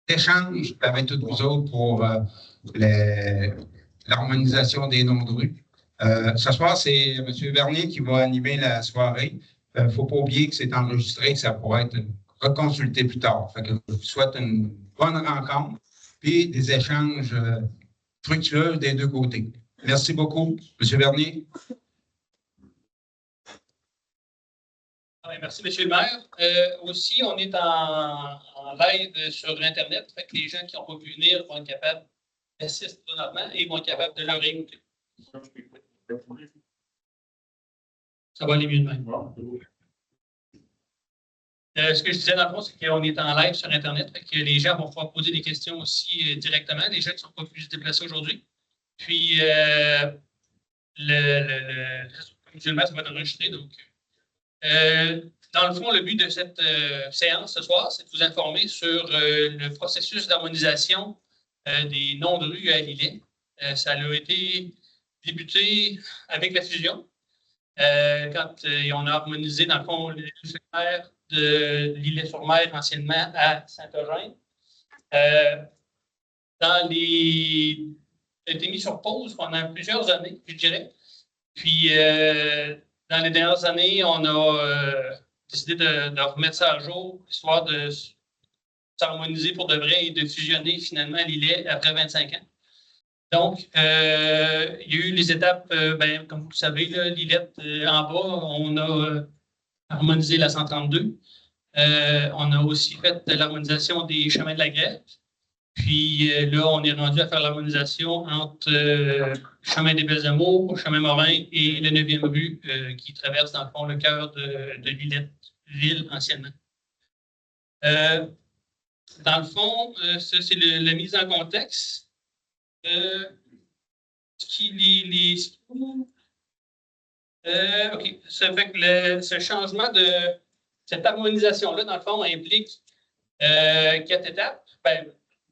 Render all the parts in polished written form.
échange avec tous vous autres pour l'harmonisation des noms de rue. Ce soir, c'est M. Bernier qui va animer la soirée. Il ne faut pas oublier que c'est enregistré, que ça pourrait être reconsulté plus tard. Fait que je vous souhaite une bonne rencontre et des échanges fructueux des deux côtés. Merci beaucoup, M. Bernier. Merci, M. le maire. Aussi, on est en live sur Internet. Fait que les gens qui n'ont pas pu venir vont être capables d'assister présentement et vont être capables de le réécouter. Ça va aller mieux de même. Ce que je disais dans le fond, c'est qu'on est en live sur Internet. Fait que les gens vont pouvoir poser des questions aussi directement, les gens qui ne sont pas pu se déplacer aujourd'hui. Puis, comme je le maire, ça va être enregistré. Donc, dans le fond, le but de cette séance ce soir, c'est de vous informer sur le processus d'harmonisation des noms de rue à Lillet. Ça a été débuté avec la fusion, quand on a harmonisé, dans le fond, les secteurs de Lillet-sur-Mer, anciennement à Saint-Eugène. Ça a été mis sur pause pendant plusieurs années, je dirais. Puis, dans les dernières années, on a décidé de remettre ça à jour, histoire de s'harmoniser pour de vrai et de fusionner finalement Lillet après 25 ans. Donc, il y a eu les étapes, comme vous le savez, Lillet en bas, on a harmonisé la 132. On a aussi fait de l'harmonisation des chemins de la Grève. Puis là, on est rendu à faire l'harmonisation entre Chemin des Belles Amours, Chemin Morin et la 9e rue qui traverse dans le fond le cœur de Lillet-Ville anciennement. Dans le fond, ça c'est la mise en contexte. OK. Ça fait que ce changement cette harmonisation-là, dans le fond, implique 4 étapes.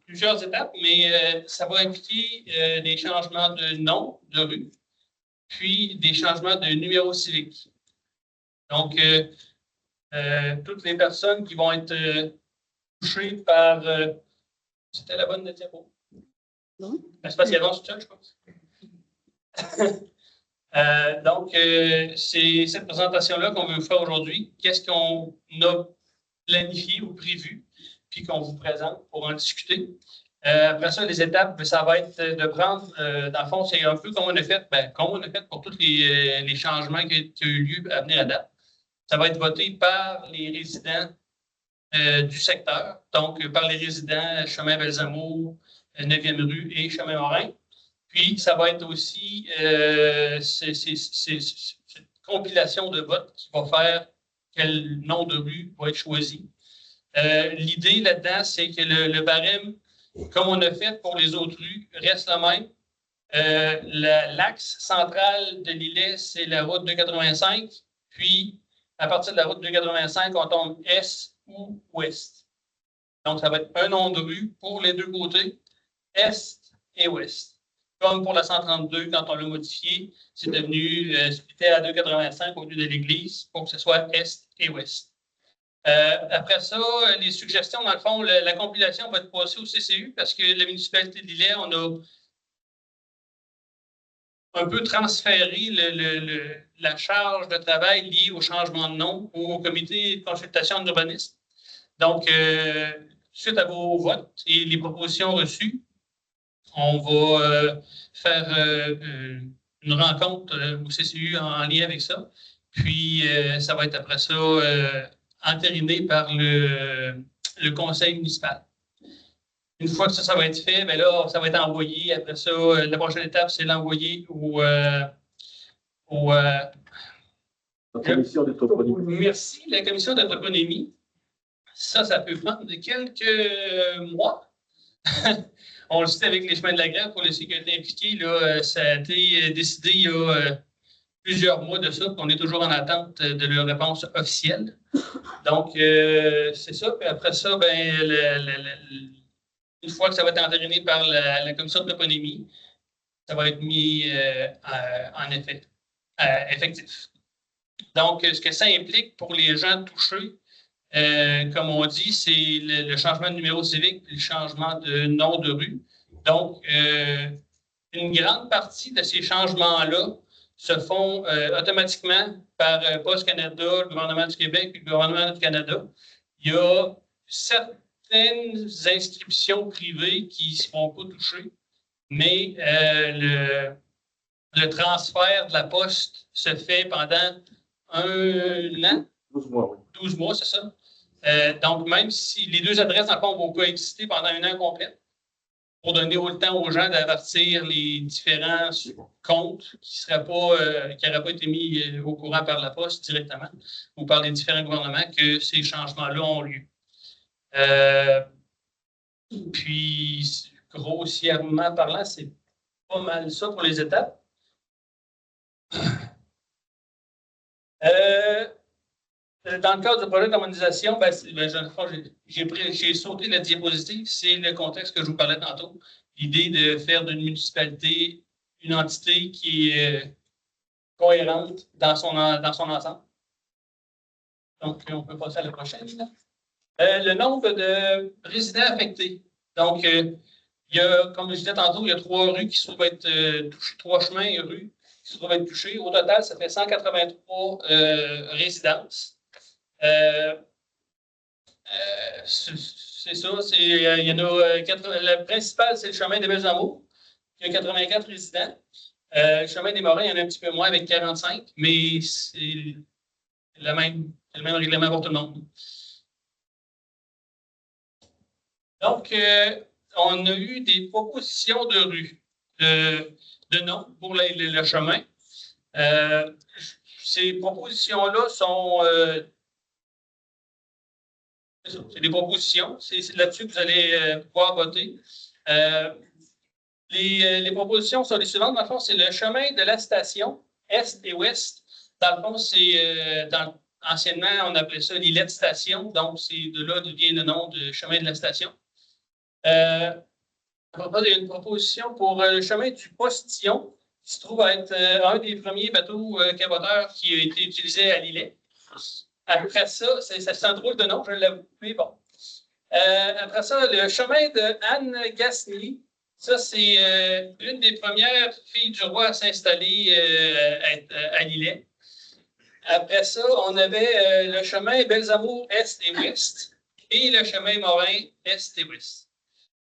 Plusieurs étapes, mais ça va impliquer des changements de nom de rue, puis des changements de numéro civique. Donc, toutes les personnes qui vont être touchées par... C'était la bonne diapo? Non. C'est parce qu'il y a dans ce chat, je pense. Donc, c'est cette présentation-là qu'on veut vous faire aujourd'hui. Qu'est-ce qu'on a planifié ou prévu, puis qu'on vous présente pour en discuter. Après ça, les étapes, ça va être de prendre, dans le fond, c'est un peu comme on a fait, comme on a fait pour tous les changements qui ont eu lieu à venir à date. Ça va être voté par les résidents du secteur, donc par les résidents Chemin Belles Amours, 9e rue et Chemin Morin. Puis, ça va être aussi cette compilation de votes qui va faire quel nom de rue va être choisi. L'idée là-dedans, c'est que le barème, comme on a fait pour les autres rues, reste le même. L'axe central de Lillet, c'est la route 285. Puis, à partir de la route 285, on tombe est ou ouest. Donc, ça va être un nom de rue pour les deux côtés, est et ouest. Comme pour la 132, quand on l'a modifié, c'est devenu splitté à 285 au lieu de l'église pour que ce soit est et ouest. Après ça, les suggestions, dans le fond, la compilation va être passée au CCU parce que la municipalité de Lillet, on a un peu transféré la charge de travail liée au changement de nom au comité de consultation d'urbanisme. Donc, suite à vos votes et les propositions reçues, on va faire une rencontre au CCU en lien avec ça. Puis, ça va être après ça entériné par le conseil municipal. Une fois que ça va être fait, bien là, ça va être envoyé. Après ça, la prochaine étape, c'est l'envoyer la commission de toponymie. Merci. La commission de toponymie, ça peut prendre quelques mois. On le sait avec les chemins de la grève pour les sécurités impliquées, là, ça a été décidé il y a plusieurs mois de ça, puis on est toujours en attente de leur réponse officielle. Donc, c'est ça. Puis après ça, une fois que ça va être entériné par la commission de toponymie, ça va être mis en effectif. Donc, ce que ça implique pour les gens touchés, comme on dit, c'est le changement de numéro civique et le changement de nom de rue. Donc, une grande partie de ces changements-là se font automatiquement par Poste Canada, le gouvernement du Québec et le gouvernement du Canada. Il y a certaines inscriptions privées qui ne se font pas toucher, mais le transfert de la Poste se fait pendant un an. 12 mois, oui. 12 mois, c'est ça. Donc, même si les deux adresses, dans le fond, vont coexister pendant un an complet, pour donner le temps aux gens d'avertir les différents comptes qui n'auraient pas été mis au courant par la Poste directement ou par les différents gouvernements que ces changements-là ont lieu. Puis, grossièrement parlant, c'est pas mal ça pour les étapes. Dans le cadre du projet d'harmonisation, j'ai sauté la diapositive. C'est le contexte que je vous parlais tantôt. L'idée de faire d'une municipalité une entité qui est cohérente dans son ensemble. Donc, on peut passer à la prochaine. Le nombre de résidents affectés. Donc, il y a, comme je disais tantôt, il y a 3 rues qui se trouvent être touchées, 3 chemins et rues qui se trouvent être touchés. Au total, ça fait 183 résidences. C'est ça. Il y en a le principal, c'est le chemin des Belles-Amours, qui a 84 résidents. Le chemin des Morins, il y en a un petit peu moins avec 45, mais c'est le même règlement pour tout le monde. Donc, on a eu des propositions de rue, de nom pour le chemin. Ces propositions-là sont... c'est des propositions. C'est là-dessus que vous allez pouvoir voter. Les propositions sont les suivantes. Dans le fond, c'est le chemin de la station, est et ouest. Dans le fond, c'est anciennement, on appelait ça l'îlet de station. Donc, c'est de là vient le nom de chemin de la station. Il y a une proposition pour le chemin du postillon, qui se trouve être un des premiers bateaux caboteurs qui a été utilisé à l'îlet. Après ça, ça sent drôle de nom, je l'avoue, mais bon. Après ça, le chemin de Anne Gasny. Ça, c'est une des premières filles du roi à s'installer à l'îlet. Après ça, on avait le chemin Belles-Amours Est et Ouest et le chemin Morin Est et Ouest.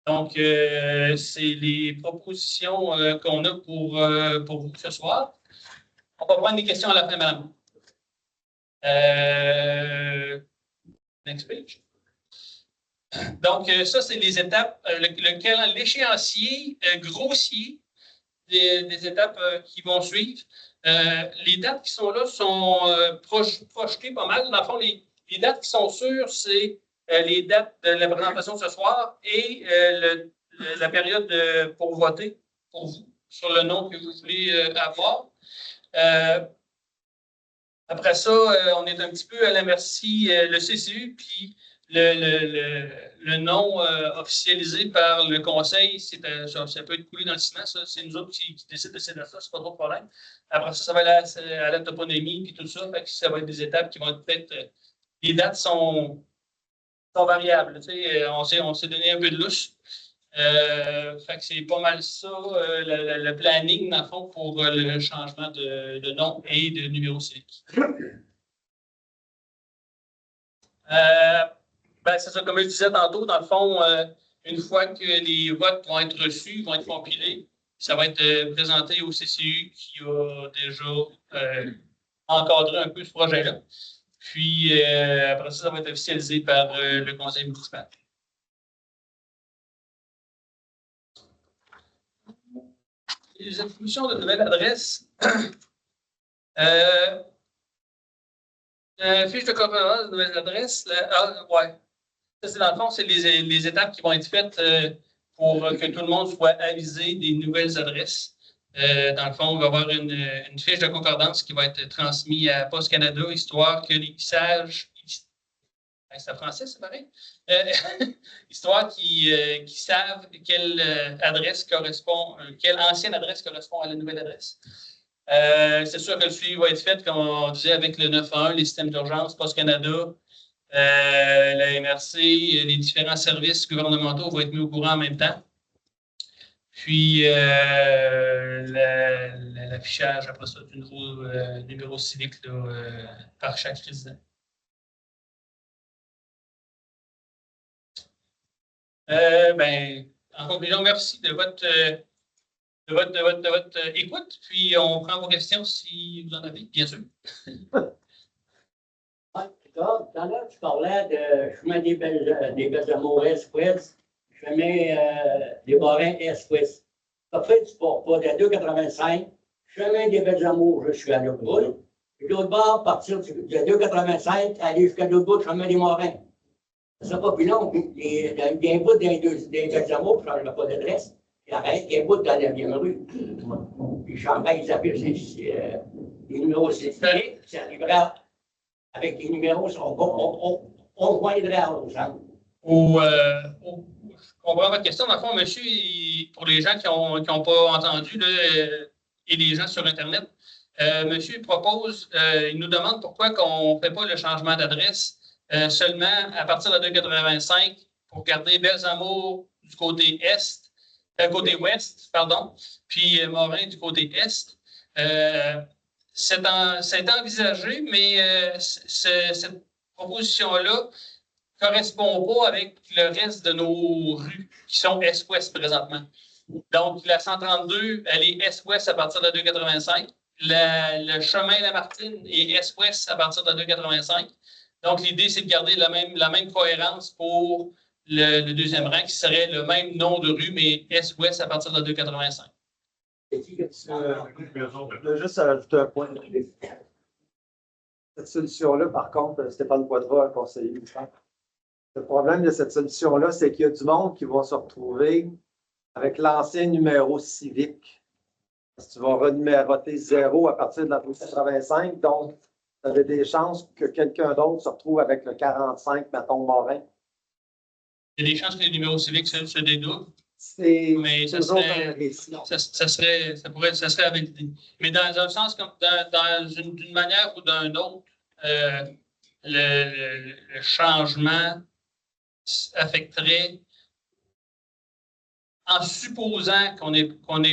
Donc, c'est les propositions qu'on a pour vous ce soir. On va prendre des questions à la fin, madame. Next page. Donc, ça, c'est les étapes, l'échéancier grossier des étapes qui vont suivre. Les dates qui sont là sont projetées pas mal. Dans le fond, les dates qui sont sûres, c'est les dates de la présentation de ce soir et la période pour voter pour vous sur le nom que vous voulez avoir. Après ça, on est un petit peu à la merci, le CCU, puis le nom officialisé par le conseil, ça peut être coulé dans le ciment, ça. C'est nous autres qui décident de ces dates-là, c'est pas trop de problème. Après ça, ça va aller à la toponymie, puis tout ça, fait que ça va être des étapes qui vont être peut-être. Les dates sont variables. Tu sais, on s'est donné un peu de lousse. Fait que c'est pas mal ça, le planning, dans le fond, pour le changement de nom et de numéro civique. C'est ça, comme je disais tantôt, dans le fond, une fois que les votes vont être reçus, vont être compilés, ça va être présenté au CCU qui a déjà encadré un peu ce projet-là. Puis, après ça va être officialisé par le conseil municipal. Les attributions de nouvelles adresses. Fiche de conférence de nouvelles adresses. Ouais. Ça, c'est dans le fond, c'est les étapes qui vont être faites pour que tout le monde soit avisé des nouvelles adresses. Dans le fond, on va avoir une fiche de concordance qui va être transmise à Poste Canada, histoire que les sages. C'est français, c'est pareil. Histoire qu'ils savent quelle adresse correspond, quelle ancienne adresse correspond à la nouvelle adresse. C'est sûr que le suivi va être fait, comme on disait, avec le 911, les systèmes d'urgence, Poste Canada, La MRC, les différents services gouvernementaux vont être mis au courant en même temps. Puis, l'affichage, après ça, du numéro civique là, par chaque résident. En conclusion, merci de votre écoute. Puis, on prend vos questions si vous en avez, bien sûr. Tout à l'heure, tu parlais de chemin des Belles-Amours Est-Ouest, chemin des Morins Est-Ouest. Après, tu ne pars pas de 2,85, chemin des Belles-Amours jusqu'à l'autre bout. Puis l'autre bord, partir de 2,85, aller jusqu'à l'autre bout, chemin des Morins. Ça sera pas plus long. Il y a un bout des Belles-Amours, je ne changerai pas d'adresse. Il arrête, il y a un bout dans la vieille rue. Puis je changerai, ils appellent les numéros, c'est arrivera. Avec les numéros, on joindrait à l'autre. Je comprends votre question. Dans le fond, monsieur, pour les gens qui n'ont pas entendu là, et les gens sur Internet, monsieur propose, il nous demande pourquoi on ne fait pas le changement d'adresse seulement à partir de 2,85 pour garder Belles-Amours du côté côté ouest, pardon, puis Morin du côté est. C'est envisagé, mais cette proposition-là ne correspond pas avec le reste de nos rues qui sont est-ouest présentement. Donc, la 132, elle est est-ouest à partir de 2,85. Le chemin Lamartine est est-ouest à partir de 2,85. Donc, l'idée, c'est de garder la même cohérence pour le deuxième rang, qui serait le même nom de rue, mais est-ouest à partir de 2,85. Je veux juste ajouter un point. Cette solution-là, par contre, Stéphane Poitras a conseillé. Le problème de cette solution-là, c'est qu'il y a du monde qui va se retrouver avec l'ancien numéro civique. Parce que tu vas renuméroter 0 à partir de la 85, donc tu avais des chances que quelqu'un d'autre se retrouve avec le 45, mettons, Morin. Il y a des chances que les numéros civiques se dédoublent. Mais ça serait à valider. Mais dans un sens, d'une manière ou d'une autre, le changement affecterait, en supposant qu'on n'ait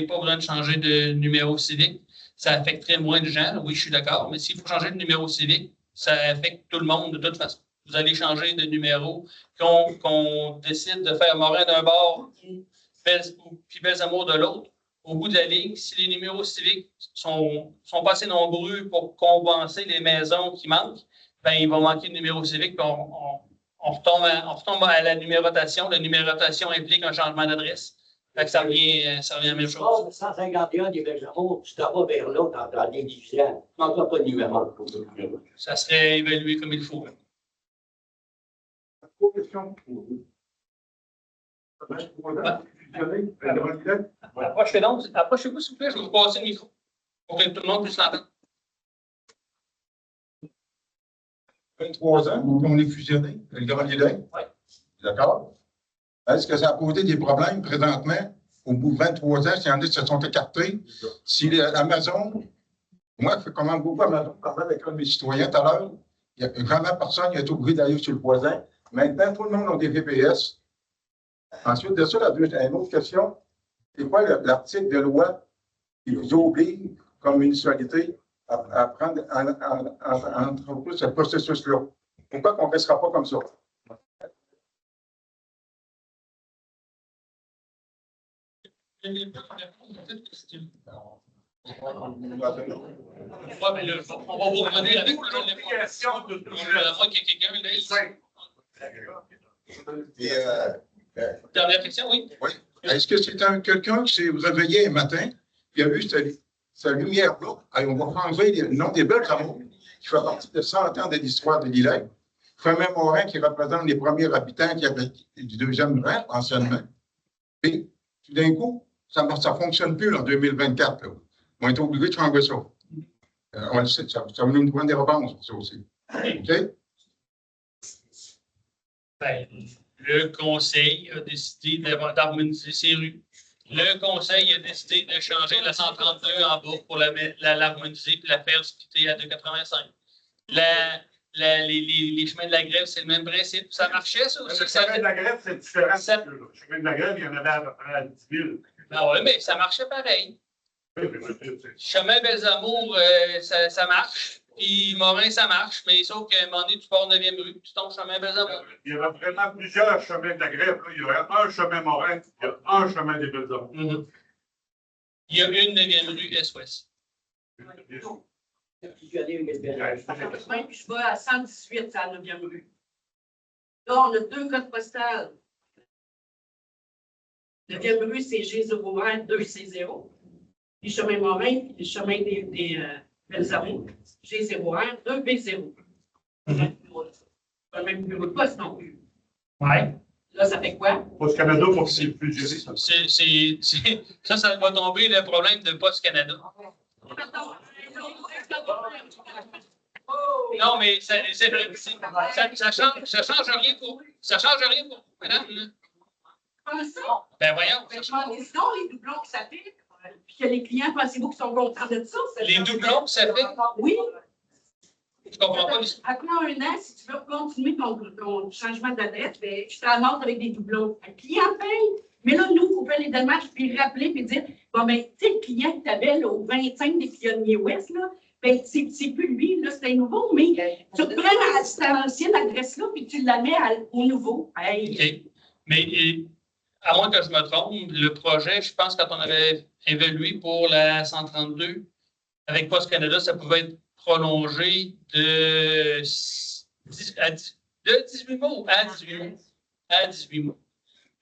pas besoin de changer de numéro civique, ça affecterait moins de gens. Oui, je suis d'accord, mais s'il faut changer de numéro civique, ça affecte tout le monde de toute façon. Vous allez changer de numéro, qu'on décide de faire Morin d'un bord puis Belles-Amours de l'autre. Au bout de la ligne, si les numéros civiques sont pas assez nombreux pour compenser les maisons qui manquent, ben il va manquer de numéros civiques, puis on retombe à la numérotation. La numérotation implique un changement d'adresse. Fait que ça revient à la même chose. 151 des Belles-Amours, tu t'en vas vers l'autre dans les divisions. Tu n'en pas de numéro. Ça serait évalué comme il faut. Approchez-vous, s'il vous plaît, je vais vous passer le micro pour que tout le monde puisse l'entendre. 23 ans qu'on est fusionné, le Grand Lillet. Oui. D'accord? Est-ce que ça a posé des problèmes présentement, au bout de 23 ans, s'il y en a qui se sont écartés? Si Amazon, moi, je fais comment beaucoup Amazon, quand même avec un de mes citoyens tout à l'heure, il n'y a jamais personne qui est obligé d'aller sur le voisin. Maintenant, tout le monde a des VPS. Ensuite de ça, une autre question, c'est quoi l'article de loi qui vous oblige, comme municipalité, à prendre en ce processus-là? Pourquoi on ne restera pas comme ça? On va vous demander avec dernière question, oui? Oui. Est-ce que c'est quelqu'un qui s'est réveillé un matin et a vu cette lumière-là? On va changer le nom des Belles-Amours, qui fait partie de 100 ans de l'histoire de l'Île. Fameux Morin qui représente les premiers habitants qui avaient du deuxième rang anciennement. Et tout d'un coup, ça ne fonctionne plus en 2024. Là. On est obligé de changer ça. On le sait, ça va nous prendre des revanches pour ça aussi. OK? Ben, le conseil a décidé d'harmoniser ces rues. Le conseil a décidé de changer la 132 en bas pour l'harmoniser et la faire splitter à 2,85. les chemins de la grève, c'est le même principe. Ça marchait, ça? Le chemin de la grève, c'est différent. Le chemin de la grève, il y en avait à peu près 10 000. Ben oui, mais ça marchait pareil. Chemin Belles-Amours, ça marche. Puis Morin, ça marche. Mais sauf qu'à un moment donné, tu pars 9e rue, tu tombes chemin Belles-Amours. Il y avait vraiment plusieurs chemins de la grève. Là. Il y aurait un chemin Morin, il y a un chemin des Belles-Amours. Il y a une 9e rue Est-Ouest. Je vais à 118 à la 9e rue. Là, on a 2 codes postales. 9e rue, c'est G01 2C0. Puis chemin Morin, puis le chemin des Belles-Amours, G01 2B0. Pas le même bureau de poste non plus. Ouais. Là, ça fait quoi? Poste Canada, pour que c'est plus géré. Ça va tomber le problème de Poste Canada. Non, mais ça change rien pour vous, madame. Comme ça? Ben voyons. Sinon, les doublons qui s'appliquent, puis que les clients, pensez-vous qu'ils sont contents de ça? Les doublons, ça fait? Oui. Je comprends pas l'histoire. Après un an, si tu veux continuer ton changement d'adresse, ben, je t'annonce avec des doublons. Le client paye. Mais là, nous, il faut faire les démarches, puis rappeler, puis dire, bon, ben, tu sais, le client que tu avais au 25 des pionniers ouest, là, ben, c'est plus lui, là, c'est nouveau, mais tu te prends cette ancienne adresse-là, puis tu la mets au nouveau. Hey. OK. Mais, à moins que je me trompe, le projet, je pense, quand on avait évalué pour la 132, avec Poste Canada, ça pouvait être prolongé de 18 mois à 18 mois. À 18 mois.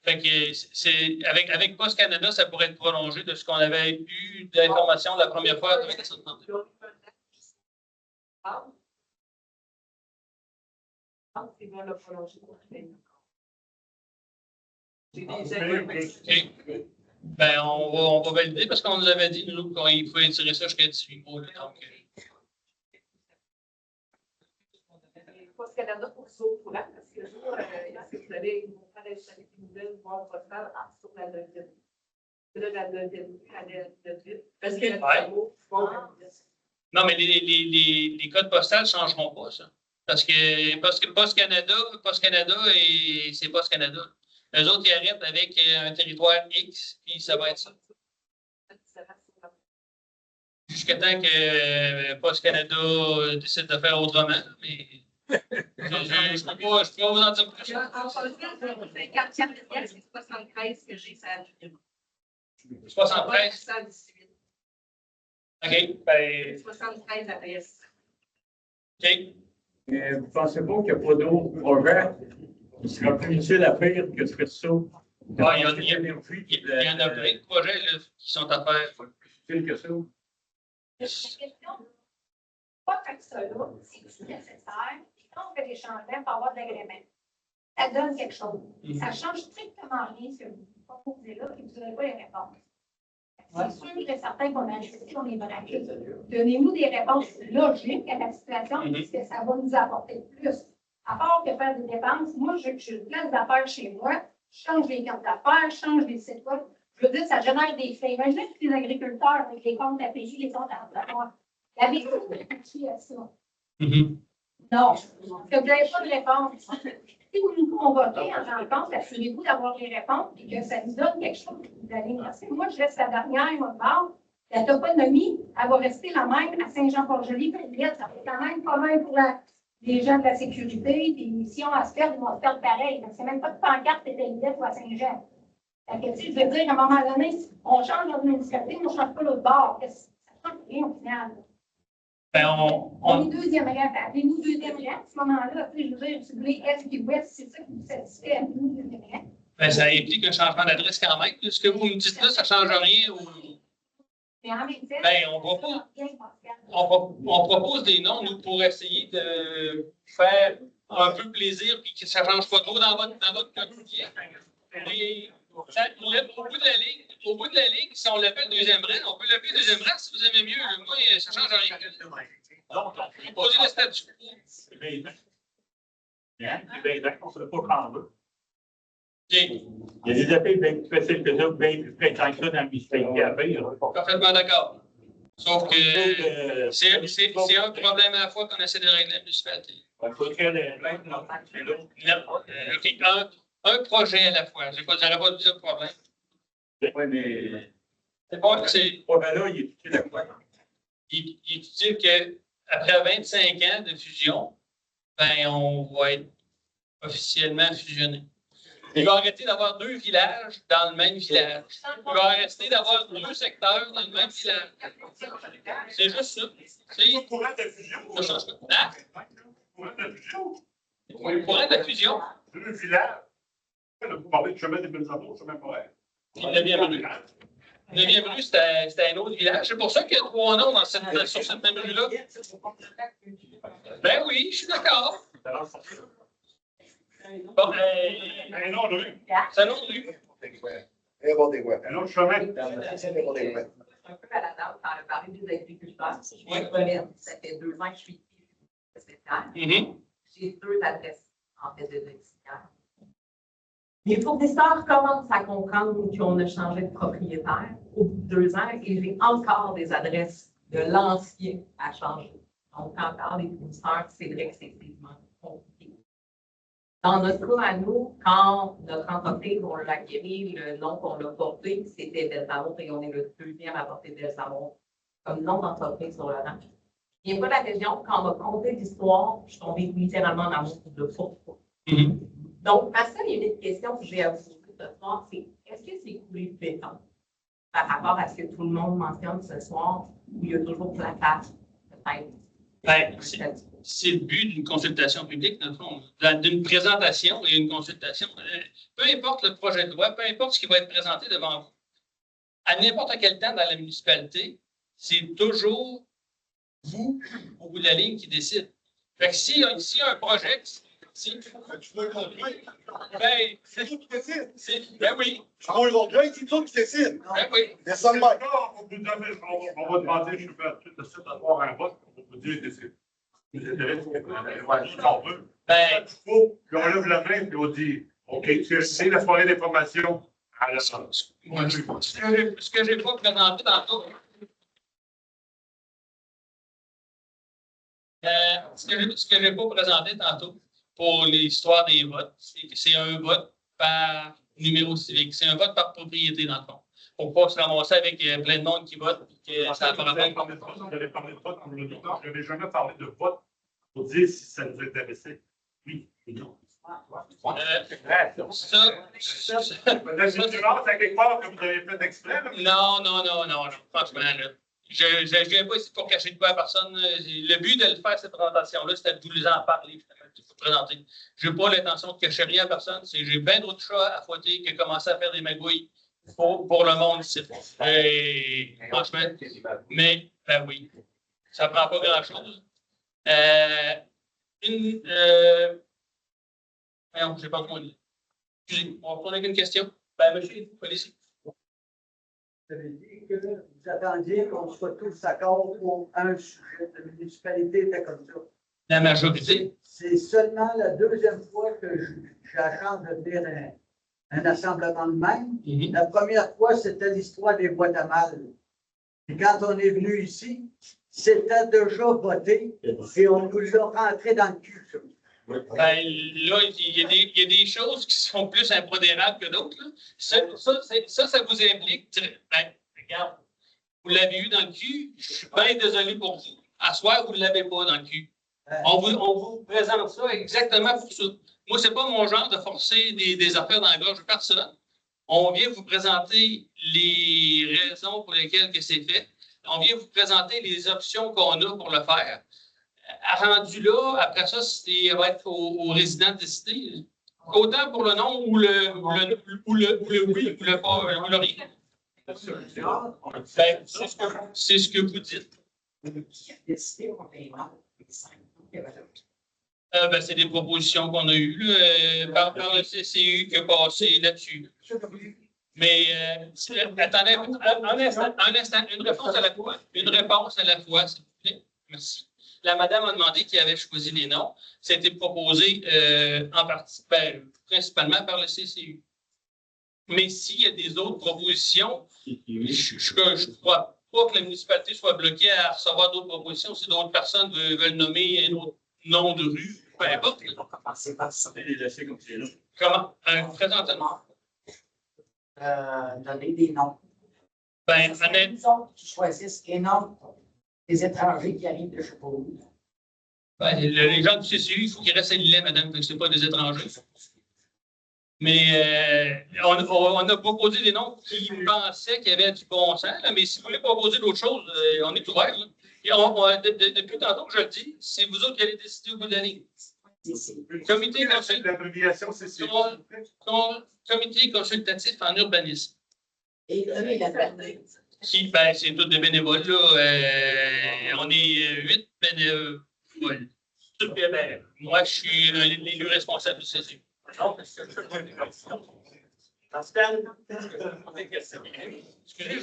Fait que c'est avec Poste Canada, ça pourrait être prolongé de ce qu'on avait eu d'informations la première fois avec la 132. OK. Ben, on va valider parce qu'on nous avait dit, nous, qu'il faut étirer ça jusqu'à 18 mois. Donc, Poste Canada pour ça au courant, parce que est-ce que vous avez une nouvelle boîte postale sur la deuxième? Parce que non, mais les codes postales ne changeront pas, ça. Parce que Poste Canada, c'est Poste Canada. Eux autres, ils arrêtent avec un territoire X, puis ça va être ça. Jusqu'à temps que Poste Canada décide de faire autrement, mais je ne peux pas vous en dire plus. C'est 73 que j'ai, ça a 73? OK. Ben, 73 APS. OK. Vous ne pensez pas qu'il n'y a pas d'autres projets qui sera plus utile à faire que de faire ça? Il y en a plein de projets là, qui sont à faire. Plus utile que ça? La question, pas tant que ça, là, c'est nécessaire. Puis quand on fait des changements pour avoir de l'agrément, ça donne quelque chose. Ça ne change strictement rien ce que vous proposez là, et vous n'aurez pas les réponses. C'est sûr et certain qu'on a ajusté, on est braqué. Donnez-nous des réponses logiques à la situation, puisque ça va nous apporter plus. À part que faire des dépenses, moi, je place d'affaires chez moi, je change les cartes d'affaires, je change les sites web. Je veux dire, ça génère des faits. Imaginez tous les agriculteurs avec les comptes APJ, les comptes à emploi. La vie, c'est à ça. Non, parce que vous n'avez pas de réponse. Si vous nous convoquez en réponse, assurez-vous d'avoir les réponses et que ça nous donne quelque chose que vous allez merci. Moi, je reste la dernière, moi, la toponymie, elle va rester la même à Saint-Jean-Port-Joli. Ça fait quand même pas mal pour les gens de la sécurité. Puis si on se perd, ils vont se perdre pareil. C'est même pas de pancarte et de ou à Saint-Jean. Je veux dire, à un moment donné, on change l'administratif, on ne change pas l'autre bord. Ça ne change rien au final. Ben, on est deuxième rang. Appelez-nous deuxième rang. À ce moment-là, je veux dire, si vous voulez Est et Ouest, c'est ça qui vous satisfait. Appelez-nous deuxième rang. Ben, ça implique un changement d'adresse quand même. Ce que vous me dites là, ça ne change rien. Mais en même temps, ben, on propose des noms, nous, pour essayer de faire un peu plaisir et que ça ne change pas trop dans votre quotidien. Mais, au bout de la ligne, si on l'appelle deuxième rang, on peut l'appeler deuxième rang si vous aimez mieux. Moi, ça ne change rien. Donc, proposer le statut. C'est bien d'accord, on ne peut pas changer. Okay. Il y a des appels bien plus faciles que ça, bien plus fréquents que ça dans le municipalité à faire. Parfaitement d'accord. Sauf que c'est un problème à la fois qu'on essaie de régler la municipalité. Il faudrait les plaintes, non, c'est l'autre. Non, OK, un projet à la fois. J'aurais pas dit le problème. Oui, mais C'est pas, c'est, ce projet-là, il est utile à quoi? il est utile qu'après 25 ans de fusion, ben, on va être officiellement fusionné. Il va arrêter d'avoir 2 villages dans le même village. Il va arrêter d'avoir 2 secteurs dans le même village. C'est juste ça. C'est Le courant de fusion. ça change pas. Hein? Le courant de fusion. Le courant de la fusion, 2 villages. Vous parlez de chemin des Belles Amours, chemin forêt. il l'a bien venu. Le 9e rue, c'était un autre village. C'est pour ça qu'il y a 3 noms sur cette même rue-là. Ben oui, je suis d'accord. Bon, Un nom de rue. c'est un autre rue. Un autre chemin. Un peu à la date, on a parlé des agriculteurs. Ça fait 2 ans que je suis spéciale. J'ai 2 adresses, en fait, de domiciliaires. Mes fournisseurs commencent à comprendre qu'on a changé de propriétaire au bout de 2 ans et j'ai encore des adresses de l'ancien à changer. Donc, quand on parle des fournisseurs, c'est vrai que c'est extrêmement compliqué. Dans notre cas à nous, quand notre entreprise, on l'a acquis, le nom qu'on a porté, c'était Belsamour et on est le 2e à porter Belsamour comme nom d'entreprise sur le rang. Je viens pas de la région, quand on m'a conté l'histoire, je suis tombée littéralement dans mon coup de fourre. Donc, ma seule et unique question que j'ai à vous poser ce soir, c'est est-ce que c'est coulé de béton par rapport à ce que tout le monde mentionne ce soir, où il y a toujours de la place, peut-être? Ben, c'est le but d'une consultation publique, dans le fond. D'une présentation et une consultation. Peu importe le projet de loi, peu importe ce qui va être présenté devant vous, à n'importe quel temps dans la municipalité, c'est toujours vous, au bout de la ligne, qui décide. Fait que s'il y a un projet, Tu veux comprendre? ben, C'est toi qui décides. ben oui, On l'orgueil, c'est toi qui décides. ben oui. C'est le cas, on va demander, je vais tout de suite avoir un vote, on va vous dire décider. Vous êtes on veut. Ben, Il faut qu'on lève la main et on dit, OK, c'est la soirée d'information à la salle. moi, ce que j'ai pas présenté tantôt. Ce que j'ai pas présenté tantôt pour l'histoire des votes, c'est que c'est un vote par numéro civique. C'est un vote par propriété, dans le fond. Pour pas se ramasser avec plein de monde qui vote et que ça n'a pas rapport. Vous avez parlé de vote, comme le docteur. Je n'avais jamais parlé de vote pour dire si ça nous intéressait. Oui ou non. La différence à quelque part que vous avez fait exprès. Non, franchement, là. Je ne viens pas ici pour cacher de quoi à personne. Le but de le faire, cette présentation-là, c'était de vous en parler, de vous présenter. Je n'ai pas l'intention de cacher rien à personne. J'ai bien d'autres chats à fouetter que commencer à faire des magouilles pour le monde ici. Et, franchement, mais, ben oui, ça ne prend pas grand-chose. Voyons, j'ai pas trop dit. Excusez, on va retourner avec une question. Ben, monsieur, allez-y. Vous avez dit que vous attendiez qu'on soit tous d'accord pour un sujet de municipalité était comme ça. La majorité. C'est seulement la 2e fois que j'ai la chance de venir un assemblement de même. La première fois, c'était l'histoire des boîtes à mal. Et quand on est venu ici, c'était déjà voté et on nous a rentré dans le cul. Ça. Ben, là, il y a des choses qui sont plus impondérables que d'autres. Ça vous implique. Ben, regarde, vous l'avez eu dans le cul, je suis bien désolé pour vous. À soir, vous ne l'avez pas dans le cul. On vous présente ça exactement pour ça. Moi, ce n'est pas mon genre de forcer des affaires dans la gorge de personne. On vient vous présenter les raisons pour lesquelles que c'est fait. On vient vous présenter les options qu'on a pour le faire. Rendu là, après ça, ça va être aux résidents de décider. Autant pour le non ou le oui ou le pas ou le rien. Ben, c'est ce que vous dites. Ben, c'est des propositions qu'on a eues là, par le CCU qui a passé là-dessus. Mais attendez, un instant, une réponse à la fois. Une réponse à la fois, s'il vous plaît. Merci. La madame a demandé qui avait choisi les noms. Ça a été proposé en partie, principalement par le CCU. Mais s'il y a des autres propositions, je ne crois pas que la municipalité soit bloquée à recevoir d'autres propositions si d'autres personnes veulent nommer un autre nom de rue, peu importe. Comment? Présentement. Donner des noms. Ben, Les autres qui choisissent et non des étrangers qui arrivent de je sais pas où. ben, les gens du CCU, il faut qu'ils restent à l'île, madame, parce que ce n'est pas des étrangers. Mais on a proposé des noms qui pensaient qu'il y avait du bon sens, là, mais si vous voulez proposer d'autres choses, on est ouvert. Là. Et depuis tantôt que je le dis, c'est vous autres qui allez décider au bout de la ligne. Comité consultatif en urbanisme. Et donner la partie. Qui, ben, c'est tous des bénévoles, là. On est 8 bénévoles. Ben, moi, je suis l'élu responsable du CCU. Excusez, je ne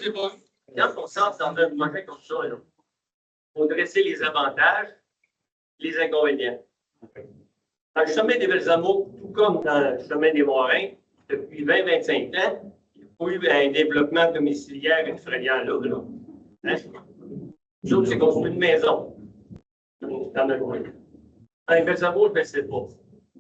l'ai pas vu. Quand on sort dans un projet comme ça, il faut dresser les avantages, les inconvénients. Dans le chemin des Belles-Amours, tout comme dans le chemin des Morins, depuis 20-25 ans, il n'y a pas eu un développement domiciliaire effrayant là. Hein? Nous autres, c'est construit une maison dans notre coin. Dans les Belles-Amours, je ne sais pas.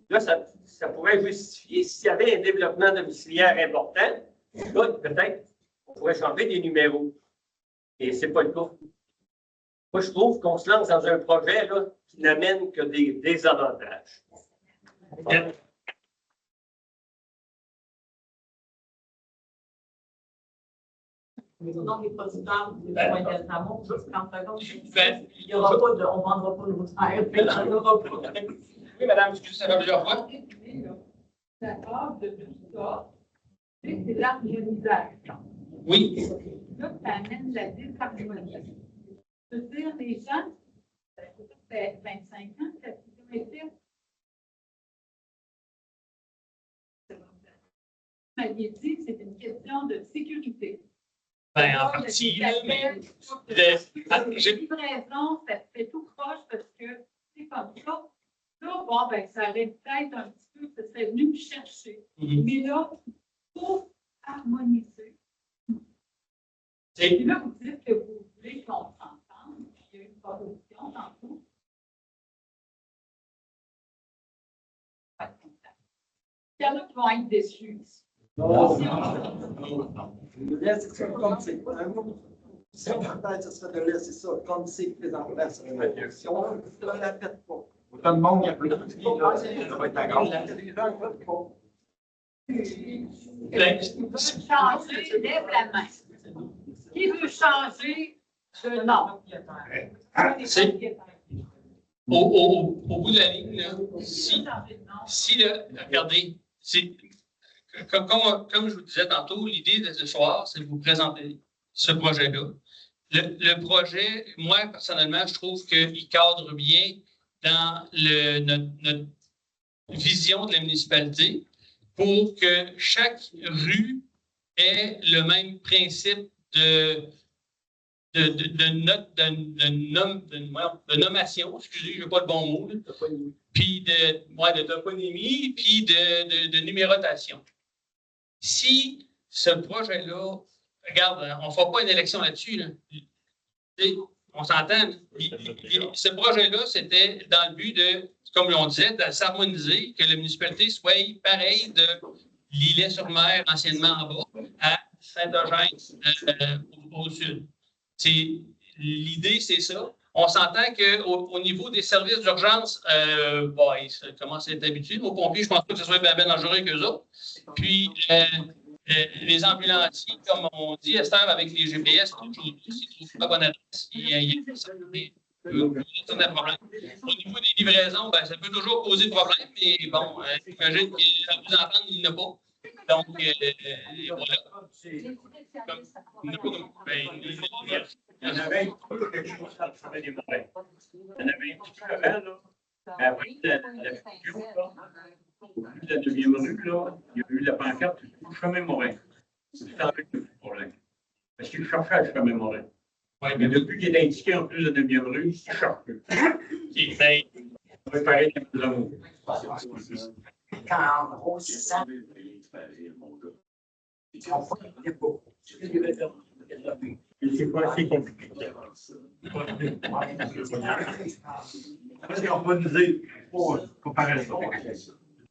Là, ça pourrait justifier s'il y avait un développement domiciliaire important, là, peut-être on pourrait changer des numéros. Et ce n'est pas le cas. Moi, je trouve qu'on se lance dans un projet là, qui n'amène que des désavantages. Donc, les producteurs des points d'Altamont, juste 30 secondes. Il n'y aura pas de, on ne vendra pas de nos terres, puis il n'y en aura pas. Oui, madame, excusez, ça va plusieurs fois. D'accord, de tout ça, c'est l'harmonisation. Oui. Là, ça amène la désharmonisation. Je veux dire, les gens, ça fait 25 ans que la fusion est faite. Vous m'aviez dit que c'était une question de sécurité. Ben, en partie, mais. J'ai livraison, ça fait tout proche parce que c'est comme ça. Là, bon, ben, ça aurait peut-être un petit peu, ça serait venu me chercher. Mais là, pour harmoniser. Et là, vous dites que vous voulez qu'on s'entende. Il y a une proposition tantôt. Il y en a qui vont être déçus. Laissez ça comme c'est. Ça peut-être, ce serait de laisser ça comme c'est présentement sur une élection. On ne la fait pas. Autant de monde, il y a plus de petits, là, ça va être la grande. Les gens ne veulent pas. Qui veut changer, lève la main. Qui veut changer, non. Au bout de la ligne, là, si là, regardez, comme je vous disais tantôt, l'idée de ce soir, c'est de vous présenter ce projet-là. Le projet, moi, personnellement, je trouve qu'il cadre bien dans notre vision de la municipalité pour que chaque rue ait le même principe de nommation, excusez, je n'ai pas le bon mot, puis de toponymie, puis de numérotation. Si ce projet-là, regarde, on ne fera pas une élection là-dessus, là. On s'entend. Ce projet-là, c'était dans le but de, comme on disait, de s'harmoniser, que la municipalité soit pareille de L'Îlet-sur-Mer, anciennement en bas, à Saint-Eugène au sud. L'idée, c'est ça. On s'entend qu'au niveau des services d'urgence, ils commencent à être habitués. Aux pompiers, je ne pense pas que ce soit bien dangereux qu'eux autres. Puis, les ambulanciers, comme on dit, Esther, avec les GPS, s'ils ne trouvent pas bonne adresse, il y a un problème. Au niveau des livraisons, ça peut toujours poser problème, mais bon, j'imagine qu'à vous entendre, il n'y en a pas. Donc, voilà. Il y en avait un petit peu quelque chose dans le chemin des Morins. Il y en avait un petit peu avant, là. Après la fusion, là, au bout de la 9e rue, là, il y a eu la pancarte du chemin Morin. C'est avec le problème. Parce qu'il cherchait le chemin Morin. Ouais, mais depuis qu'il est indiqué en plus de la 9e rue, il ne cherche plus. Il fait préparer les maisons. Quand en gros, c'est ça. C'est pas assez compliqué. Parce qu'harmoniser, comparaison.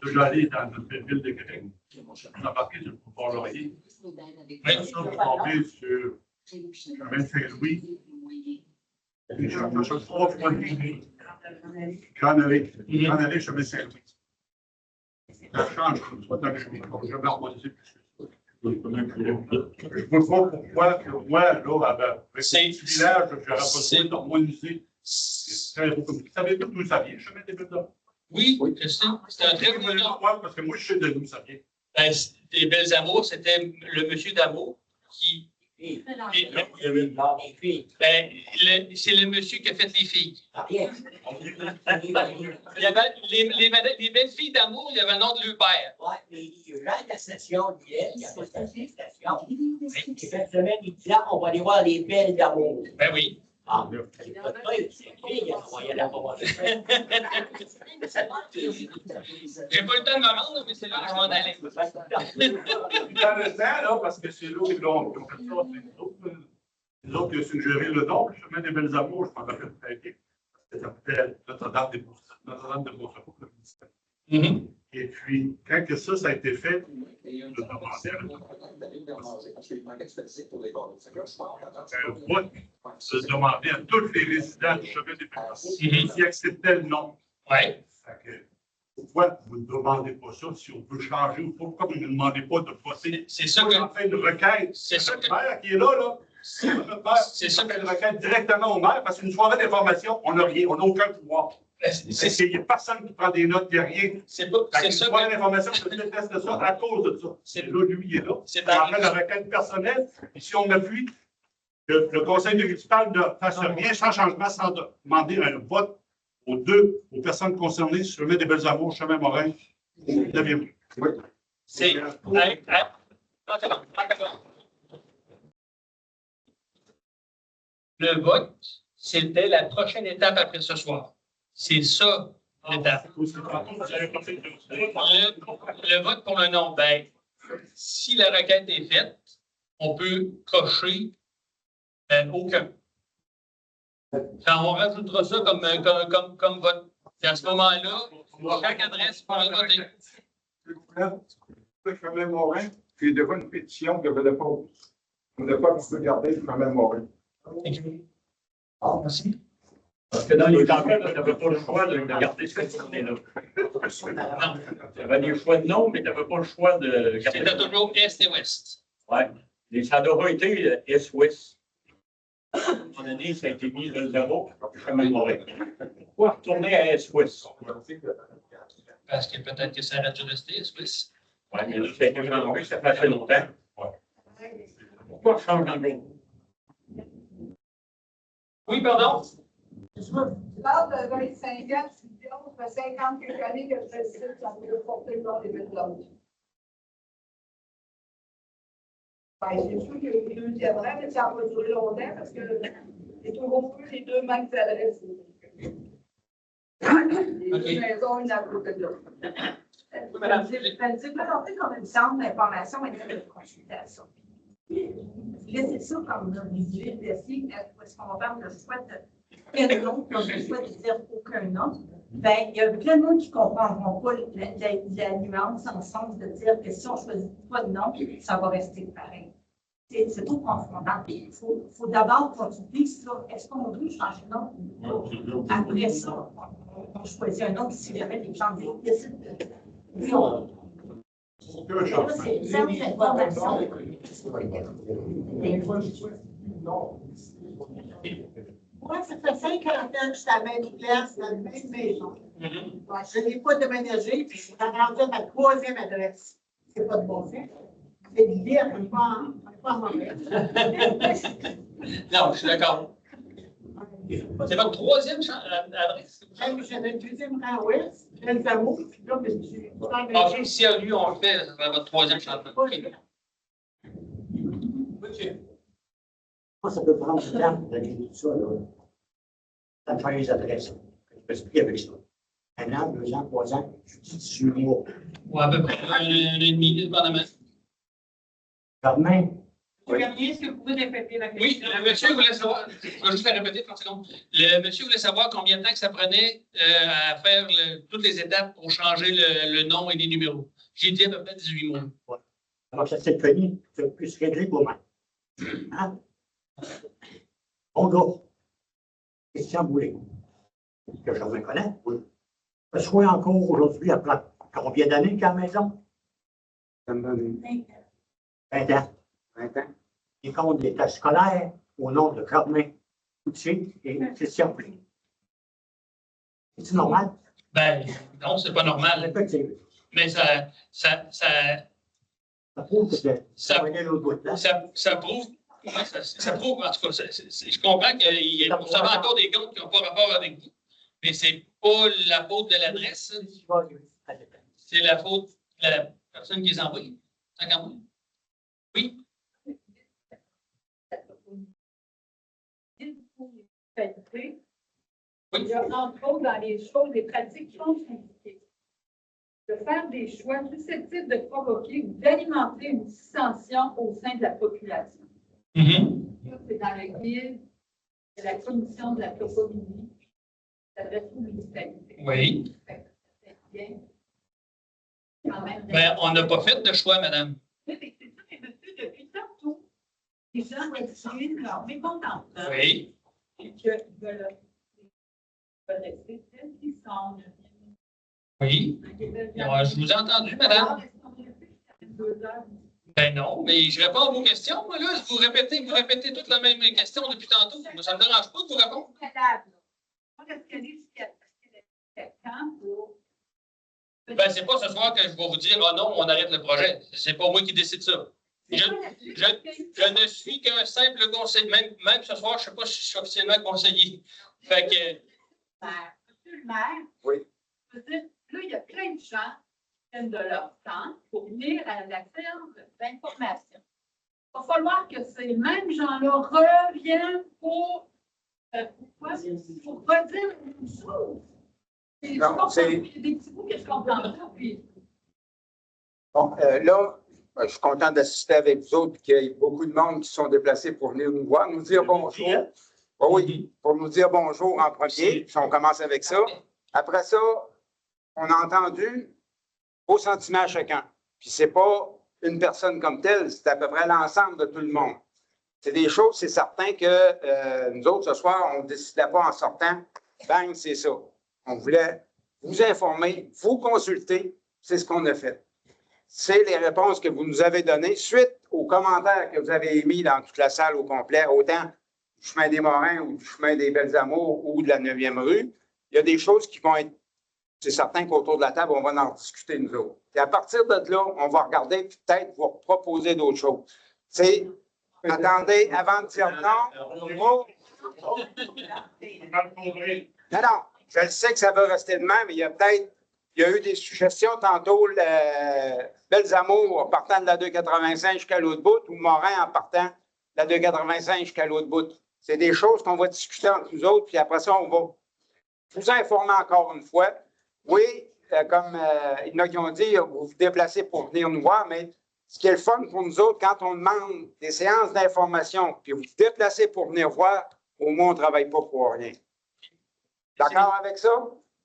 Je suis allé dans notre ville de Québec. On a embarqué sur le Port-Laurier. Même ça, vous tombez sur chemin Saint-Louis. Je cherche 3 fois de ligne. Grande allée, chemin Saint-Louis. Ça change, soit dans le chemin. Je vais harmoniser plus. Je ne vois pas pourquoi, moi, là, avec ce village, je n'aurais pas besoin d'harmoniser. Vous savez d'où ça vient, chemin des Belles Amours? Oui, je sais. C'est un très bon nom. Parce que moi, je sais d'où ça vient. Ben, les Belles Amours, c'était le monsieur d'Amour qui. Ben, c'est le monsieur qui a fait les filles. Il y avait les belles filles d'amour, il y avait le nom de leur père. Oui, mais Jean de la station, il y a pas de station. Et cette semaine, il dit là, on va aller voir les belles d'amour. Ben oui. Ah, c'est pas vrai, c'est lui, il a envoyé la bombe. J'ai pas eu le temps de me rendre, mais c'est là que je m'en allais. Dans le temps, là, parce que c'est là où ils ont fait ça, c'est nous autres qui ont suggéré le nom, le chemin des Belles Amours, je m'en rappelle très bien. Ça s'appelait Notre-Dame de Beaucereau, le ministère. Et puis, quand que ça a été fait, je demandais se demander à tous les résidents du chemin des Belles Amours s'ils acceptaient le nom. Oui. Pourquoi vous ne demandez pas ça si on peut changer ou pas? Pourquoi vous ne demandez pas de passer? C'est ça que. En fait une requête. C'est ça que. Le maire qui est là, c'est ça fait une requête directement au maire parce qu'une soirée d'information, on n'a rien, on n'a aucun pouvoir. Il n'y a personne qui prend des notes, il n'y a rien. C'est ça. Une soirée que. d'information, je déteste ça à cause de ça. C'est là, lui, il est là. C'est en fait la requête personnelle. Et si on appuie que le conseil municipal ne fasse rien sans changement, sans demander un vote aux personnes concernées sur le chemin des Belles Amours, chemin Morin, Oui. C'est. Le vote, c'était la prochaine étape après ce soir. C'est ça, l'étape. Le vote pour le nom, ben, si la requête est faite, on peut cocher aucun. Quand on rajoutera ça comme vote. Et à ce moment-là, chaque adresse pourra voter. Le chemin Morin, puis devant une pétition que je dépose. On ne pas qu'on peut garder le chemin Morin. Ah, merci. Parce que dans les campagnes, tu n'avais pas le choix de garder cette journée-là. Tu avais des choix de nom, mais tu n'avais pas le choix de garder. C'était toujours Est et Ouest. Oui. Ça n'a pas été Est-Ouest. À un moment donné, ça a été mis le zéro, chemin Morin. Pourquoi retourner à Est-Ouest? Parce que peut-être que ça aurait dû rester Est-Ouest. Oui, mais là, ça a été changé, ça fait assez longtemps. Pourquoi changer en nom? Oui, pardon? Tu parles de 25 ans, tu dis, ça fait 50 quelques années que je fais ça, ça peut porter le nom des Belles Amours. Ben, c'est sûr qu'il y a eu une deuxième rang, mais ça n'a pas duré longtemps parce que c'est toujours plus les deux mêmes adresses. Les deux maisons, une à côté de l'autre. Madame, vous présentez comme une centre d'information et de consultation. Laissez ça comme un visuel d'essai, est-ce qu'on va faire le choix de quel nom, puis on a le choix de dire aucun nom. Ben, il y a plein de gens qui ne comprendront pas la nuance en sens de dire que si on ne choisit pas de nom, ça va rester pareil. C'est trop confrontant. Il faut d'abord consulter sur est-ce qu'on veut changer de nom. Après ça, on choisit un nom si jamais les gens décident de. C'est une simple information. Moi, ça fait 50 ans que je suis à la même place, dans la même maison. Je n'ai pas déménagé, puis je suis rendu à ma 3e adresse. C'est pas de bon sens. C'est l'idée, on n'est pas en mauvais. Non, je suis d'accord. C'est votre 3e adresse? J'avais le 2e rang ouest, Belles Amours, puis là, je suis. OK, si à lui, on le fait, ça va être votre 3e changement. OK. Moi, ça peut prendre du temps de régler tout ça, là. Ça me fait les adresses. Je me suis pris avec ça. 1 an, 2 ans, 3 ans, je dis 18 mois. Ou à peu près 1 an et demi, dépendamment. Quand même, Bernier, est-ce que vous pouvez répéter la question? Oui, le monsieur voulait savoir, je vais juste la répéter 30 secondes. Le monsieur voulait savoir combien de temps que ça prenait à faire toutes les étapes pour changer le nom et les numéros. J'ai dit à peu près 18 mois. Ouais. Alors, ça s'est fini, ça peut se régler pour moi. Hein? Bonjour. Christian Boulay. Que je me connais, oui. Je suis encore aujourd'hui, après combien d'années qu'à la maison? 20 ans. 20 ans. Il compte des tests scolaires au nom de Germain Coutier et Christian Boulay. C'est normal? Ben, non, c'est pas normal. Effectivement. Mais ça prouve que ça prouve, ouais, ça prouve, en tout cas, je comprends qu'il y a encore des comptes qui n'ont pas rapport avec vous, mais c'est pas la faute de l'adresse. C'est la faute de la personne qui les envoie. Tant qu'à moi. Oui. Il y a entre autres dans les choses, les pratiques non syndiquées, de faire des choix susceptibles de provoquer ou d'alimenter une dissension au sein de la population. C'est dans le guide de la commission de la toponymie, s'adresse aux municipalités. Oui. Ben, on n'a pas fait de choix, madame. Oui, mais c'est ça, mais monsieur, depuis tantôt, les gens expriment leur mécontentement. Oui. Et qu'ils veulent rester tels qu'ils sont. Oui. Je vous ai entendu, madame. Ben non, mais je réponds à vos questions. Moi, là, vous répétez toutes la même question depuis tantôt. Moi, ça ne me dérange pas de vous répondre. Ben, c'est pas ce soir que je vais vous dire, oh non, on arrête le projet. C'est pas moi qui décide ça. Je ne suis qu'un simple conseiller. Même ce soir, je ne sais pas si je suis officiellement conseiller. Fait que. Monsieur le maire, oui. Là, il y a plein de gens qui viennent de leur temps pour venir à la ferme d'information. Il va falloir que ces mêmes gens-là reviennent pour redire la même chose. Il y a des petits bouts que je comprends pas. Puis... Bon, là, je suis content d'assister avec vous autres, qu'il y a beaucoup de monde qui sont déplacés pour venir nous voir, nous dire bonjour. Oh oui, pour nous dire bonjour en premier, puis on commence avec ça. Après ça, on a entendu vos sentiments à chacun. Puis c'est pas une personne comme telle, c'est à peu près l'ensemble de tout le monde. C'est des choses, c'est certain que nous autres, ce soir, on ne décidait pas en sortant, bang, c'est ça. On voulait vous informer, vous consulter, c'est ce qu'on a fait. C'est les réponses que vous nous avez données suite aux commentaires que vous avez émis dans toute la salle au complet, autant du chemin des Morins ou du chemin des Belles Amours ou de la 9e rue. Il y a des choses qui vont être, c'est certain qu'autour de la table, on va en discuter nous autres. Et à partir de là, on va regarder peut-être vous proposer d'autres choses. C'est, attendez, avant de dire non, non, je le sais que ça va rester de même, mais il y a eu des suggestions tantôt, Belles Amours en partant de la 285 jusqu'à l'autre bout, ou Morin en partant de la 285 jusqu'à l'autre bout. C'est des choses qu'on va discuter entre nous autres, puis après ça, on va vous informer encore une fois. Oui, comme il y en a qui ont dit, vous vous déplacez pour venir nous voir, mais ce qui est le fun pour nous autres, quand on demande des séances d'information, puis vous vous déplacez pour venir voir, au moins on ne travaille pas pour rien. D'accord avec ça?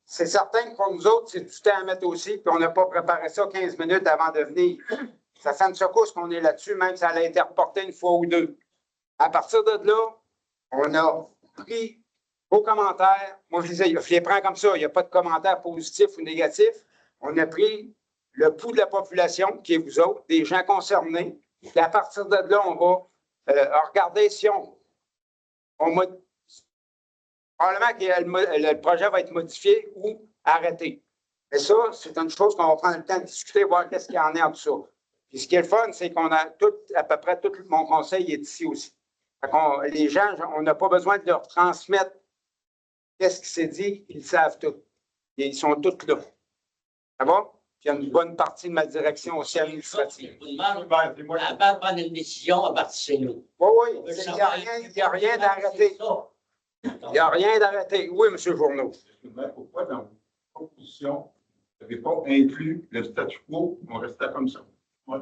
C'est certain que pour nous autres, c'est du temps à mettre aussi, puis on n'a pas préparé ça 15 minutes avant de venir. Ça fait une secousse qu'on est là-dessus, même si ça a été reporté une fois ou deux. À partir de là, on a pris vos commentaires. Moi, je les prends comme ça. Il n'y a pas de commentaires positifs ou négatifs. On a pris le pouls de la population, qui est vous autres, des gens concernés. Et à partir de là, on va regarder si on probablement que le projet va être modifié ou arrêté. Mais ça, c'est une chose qu'on va prendre le temps de discuter, voir qu'est-ce qu'il y en a en tout ça. Puis ce qui est le fun, c'est qu'on a à peu près tout mon conseil est ici aussi. Les gens, on n'a pas besoin de leur transmettre qu'est-ce qui s'est dit, ils savent tout. Et ils sont tous là. Ça va? Puis il y a une bonne partie de ma direction aussi administrative. Avant de prendre une décision, à partir de nous. Oui, il n'y a rien d'arrêté. Il n'y a rien d'arrêté. Oui, M. Journeau. Pourquoi dans votre proposition, vous n'avez pas inclus le statu quo, on restait comme ça? Ouais.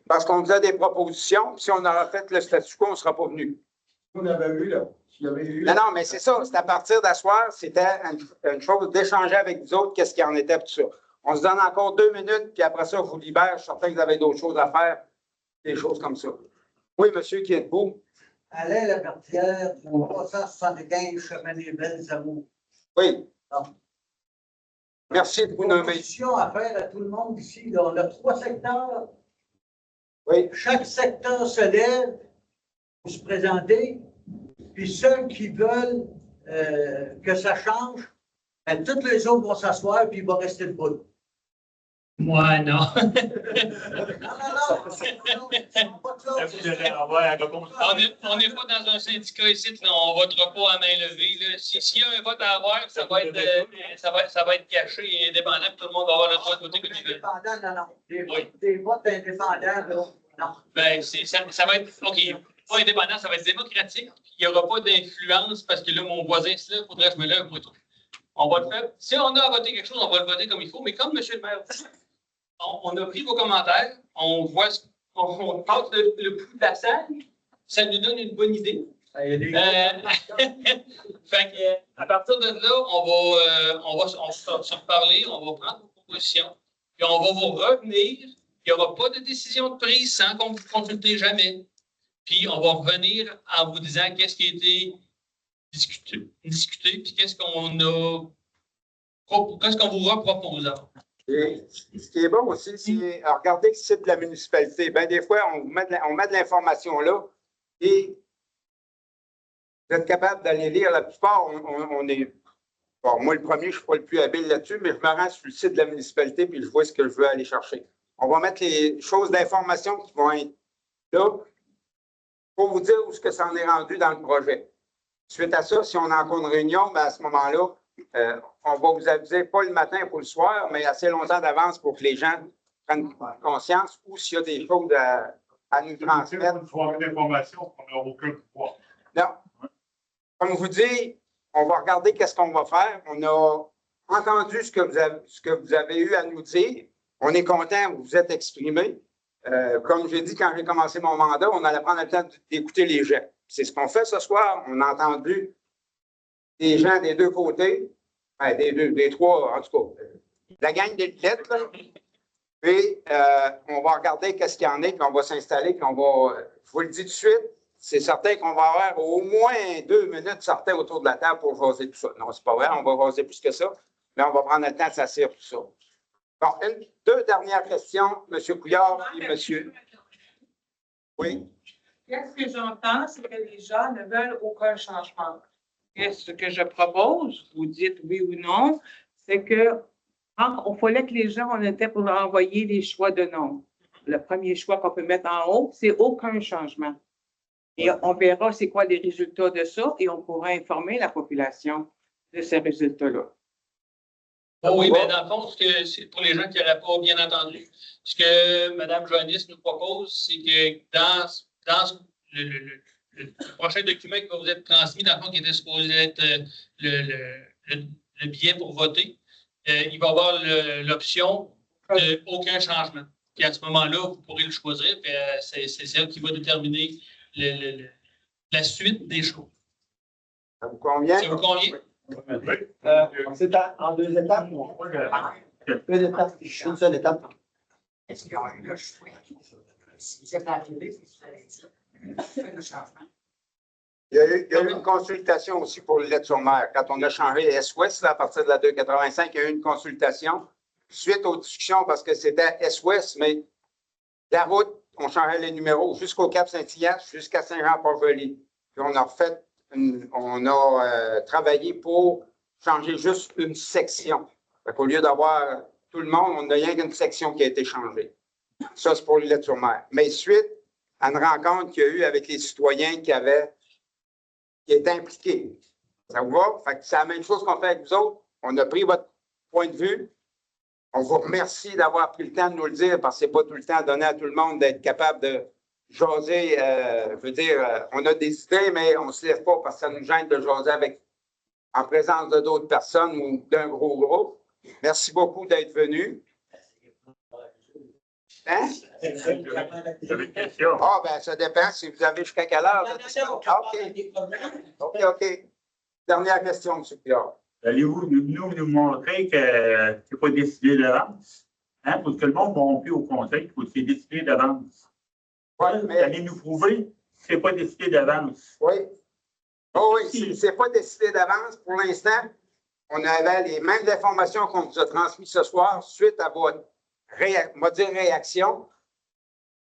Parce qu'on faisait des propositions, puis si on aurait fait le statu quo, on ne sera pas venu. On avait eu, là. Non, mais c'est ça. C'est à partir d'asseoir, c'était une chose d'échanger avec vous autres, qu'est-ce qu'il en était, tout ça. On se donne encore 2 minutes, puis après ça, je vous libère. Je suis certain que vous avez d'autres choses à faire, des choses comme ça. Oui, monsieur, qui est debout? Alain Labertière, 375 chemin des Belles Amours. Oui. Non. Merci de vous nommer. Proposition à faire à tout le monde ici. Là, on a 3 secteurs. Oui. Chaque secteur se lève pour se présenter. Puis ceux qui veulent que ça change, ben, toutes les autres vont s'asseoir puis ils vont rester debout. Moi, non. Non. On n'est pas dans un syndicat ici, là, on ne votera pas à main levée. S'il y a un vote à avoir, ça va être caché et indépendant, puis tout le monde va avoir le droit de voter comme il veut. Des votes indépendants, là, non. Ben, ça va être, OK, pas indépendant, ça va être démocratique. Il n'y aura pas d'influence parce que là, mon voisin, c'est là, il faudrait que je me lève pour tout. On va le faire. Si on a à voter quelque chose, on va le voter comme il faut. Mais comme M. le maire dit, on a pris vos commentaires, on voit on passe le pouls de la salle, ça nous donne une bonne idée. Fait que, à partir de là, on va se reparler, on va prendre vos propositions, puis on va vous revenir. Il n'y aura pas de décision de prise sans qu'on vous consulte jamais. Puis on va revenir en vous disant qu'est-ce qui a été discuté puis qu'est-ce qu'on vous repropose. Et ce qui est bon aussi, c'est regarder le site de la municipalité. Bien, des fois, on met de l'information là et vous êtes capable d'aller lire. La plupart, on est. Bon, moi, le premier, je ne suis pas le plus habile là-dessus, mais je me rends sur le site de la municipalité puis je vois ce que je veux aller chercher. On va mettre les choses d'information qui vont être là pour vous dire où est-ce que ça en est rendu dans le projet. Suite à ça, si on a encore une réunion, bien, à ce moment-là, on va vous aviser, pas le matin ou le soir, mais assez longtemps d'avance pour que les gens prennent conscience ou s'il y a des choses à nous transmettre. Une soirée d'information, on n'a aucun pouvoir. Non. Comme je vous dis, on va regarder qu'est-ce qu'on va faire. On a entendu ce que vous avez eu à nous dire. On est content, vous vous êtes exprimé. Comme j'ai dit quand j'ai commencé mon mandat, on allait prendre le temps d'écouter les gens. C'est ce qu'on fait ce soir. On a entendu des gens des deux côtés, des trois, en tout cas, la gang des lettres. Puis, on va regarder qu'est-ce qu'il y en a, puis on va s'installer, puis on va, je vous le dis tout de suite, c'est certain qu'on va avoir au moins 2 minutes certains autour de la table pour jaser tout ça. Non, c'est pas vrai, on va jaser plus que ça, mais on va prendre le temps de s'asseoir tout ça. Bon, 2 dernières questions, M. Couillard et M. Oui. Qu'est-ce que j'entends, c'est que les gens ne veulent aucun changement. Et ce que je propose, vous dites oui ou non, c'est que il fallait que les gens, on était pour leur envoyer les choix de nom. Le premier choix qu'on peut mettre en haut, c'est aucun changement. Et on verra c'est quoi les résultats de ça et on pourra informer la population de ces résultats-là. Oh oui, mais dans le fond, c'est pour les gens qui n'auraient pas bien entendu, ce que Mme Joannis nous propose, c'est que dans le prochain document qui va vous être transmis, dans le fond, qui était supposé être le billet pour voter, il va y avoir l'option de aucun changement. Puis à ce moment-là, vous pourrez le choisir, puis c'est celle qui va déterminer la suite des choses. Ça vous convient? Ça vous convient? C'est en 2 étapes. Une étape, une seule étape. Est-ce qu'il y a eu le choix? Si vous êtes arrivé, vous avez dit, le changement. Il y a eu une consultation aussi pour le lettre sur mer. Quand on a changé S-Ouest, à partir de la 285, il y a eu une consultation suite aux discussions parce que c'était S-Ouest, mais la route, on changeait les numéros jusqu'au Cap Saint-Ignace, jusqu'à Saint-Jean-Port-Joli. Puis on a refait, on a travaillé pour changer juste une section. Au lieu d'avoir tout le monde, on n'a rien qu'une section qui a été changée. Ça, c'est pour le lettre sur mer. Mais suite à une rencontre qu'il y a eu avec les citoyens qui étaient impliqués. Ça vous va? Fait que c'est la même chose qu'on fait avec vous autres. On a pris votre point de vue. On vous remercie d'avoir pris le temps de nous le dire parce que ce n'est pas tout le temps donné à tout le monde d'être capable de jaser. Je veux dire, on a des idées, mais on ne se lève pas parce que ça nous gêne de jaser en présence de d'autres personnes ou d'un gros groupe. Merci beaucoup d'être venu. Hein? J'avais une question. Ah, ben, ça dépend si vous avez jusqu'à quelle heure. OK. Dernière question, M. Pierre. Allez-vous nous montrer que c'est pas décidé d'avance? Hein? Parce que le monde ne va plus au conseil, il faut que c'est décidé d'avance. Oui, mais. Allez nous prouver que c'est pas décidé d'avance. Oui. Oh, oui, c'est pas décidé d'avance. Pour l'instant, on avait les mêmes informations qu'on vous a transmises ce soir suite à votre réaction.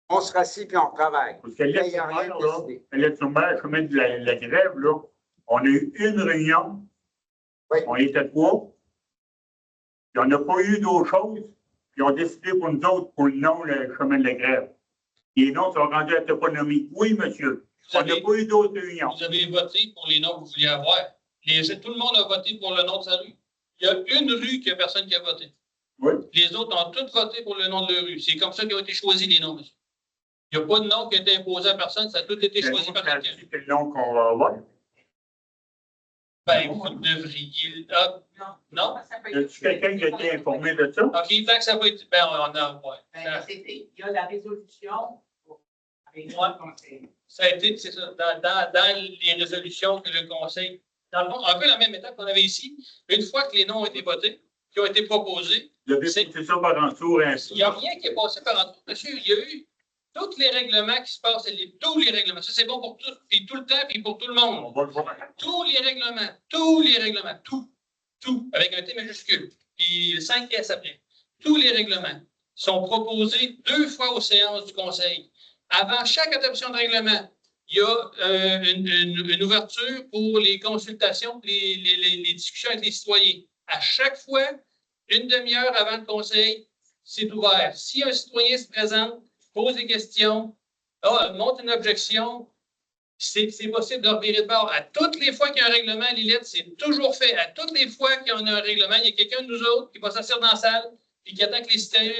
On se rassit puis on travaille. Parce qu'elle est sur mer, là. Elle est sur mer, chemin de la grève, là. On a eu une réunion. Oui. On était trois. Puis on n'a pas eu d'autre chose. Puis on a décidé pour nous autres, pour le nom, le chemin de la grève. Les noms sont rendus à toponymie. Oui, monsieur. On n'a pas eu d'autres réunions. Vous avez voté pour les noms que vous vouliez avoir. Tout le monde a voté pour le nom de sa rue. Il y a une rue qu'il n'y a personne qui a voté. Oui. Les autres ont tous voté pour le nom de leur rue. C'est comme ça qu'ils ont été choisis, les noms, monsieur. Il n'y a pas de nom qui a été imposé à personne. Ça a tout été choisi par quelqu'un. C'est le nom qu'on va avoir. Ben, vous devriez. Ah, non? Y a-t-il quelqu'un qui a été informé de ça? OK, tant que ça va être. Ben, on a. Ouais. Il y a la résolution avec le conseil. Ça a été, c'est ça, dans les résolutions que le Conseil. Dans le fond, un peu la même étape qu'on avait ici. Une fois que les noms ont été votés, qui ont été proposés. C'est ça par en tour ainsi. Il n'y a rien qui est passé par en tour, monsieur. Il y a eu tous les règlements qui se passent, tous les règlements. Ça, c'est bon pour tous, puis tout le temps, puis pour tout le monde. On va le voir. Tous les règlements, tout, avec un T majuscule, puis le 5 S après. Tous les règlements sont proposés 2 fois aux séances du Conseil. Avant chaque adoption de règlement, il y a une ouverture pour les consultations, les discussions avec les citoyens. À chaque fois, une demi-heure avant le Conseil, c'est ouvert. Si un citoyen se présente, pose des questions, monte une objection, c'est possible de revirer de bord. À toutes les fois qu'il y a un règlement, Lilette, c'est toujours fait. À toutes les fois qu'il y en a un règlement, il y a quelqu'un de nous autres qui va s'asseoir dans la salle et qui attend que les citoyens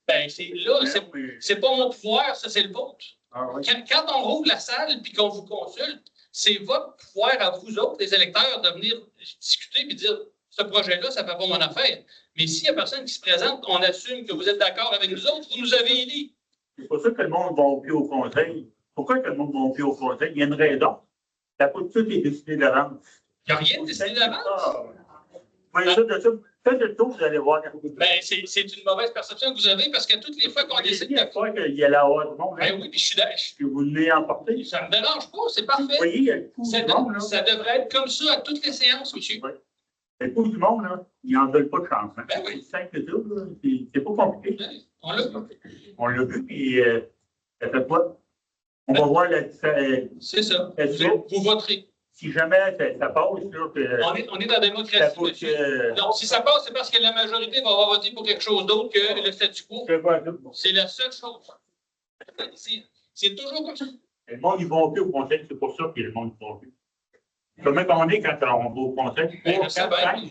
ben, c'est pas mon pouvoir, ça, c'est le vôtre. Ah, oui. Quand on rouvre la salle et qu'on vous consulte, c'est votre pouvoir à vous autres, les électeurs, de venir discuter et dire ce projet-là, ça ne fait pas mon affaire. Mais s'il n'y a personne qui se présente, on assume que vous êtes d'accord avec nous autres, vous nous avez aidés. C'est pour ça que le monde va plus au conseil. Pourquoi que le monde va plus au conseil? Il y a une raison. Ça peut tout est décidé d'avance. Il n'y a rien de décidé d'avance. Faites le tour, vous allez voir. Ben, c'est une mauvaise perception que vous avez parce que toutes les fois qu'on décide de. fois qu'il y a la hausse du monde. Ben oui, puis je suis d'accord. Que vous venez emporter. Ça ne me dérange pas, c'est parfait. Vous voyez, il y a le coup du monde, là. Ça devrait être comme ça à toutes les séances, monsieur. Oui. Le coup du monde, là, ils n'en veulent pas de chance. Hein. Ben oui. C'est simple que ça, c'est pas compliqué. Oui, on l'a vu. On l'a vu, puis ça fait pas. On va voir la différence. C'est ça. Vous voterez. Si jamais ça passe, là, on est dans la démocratie, monsieur. Non, si ça passe, c'est parce que la majorité va avoir voté pour quelque chose d'autre que le statu quo. C'est la seule chose. C'est toujours comme ça. Le monde, ils vont plus au conseil, c'est pour ça que le monde ne va plus. Comment on est quand on va au conseil? Ben, je sais bien,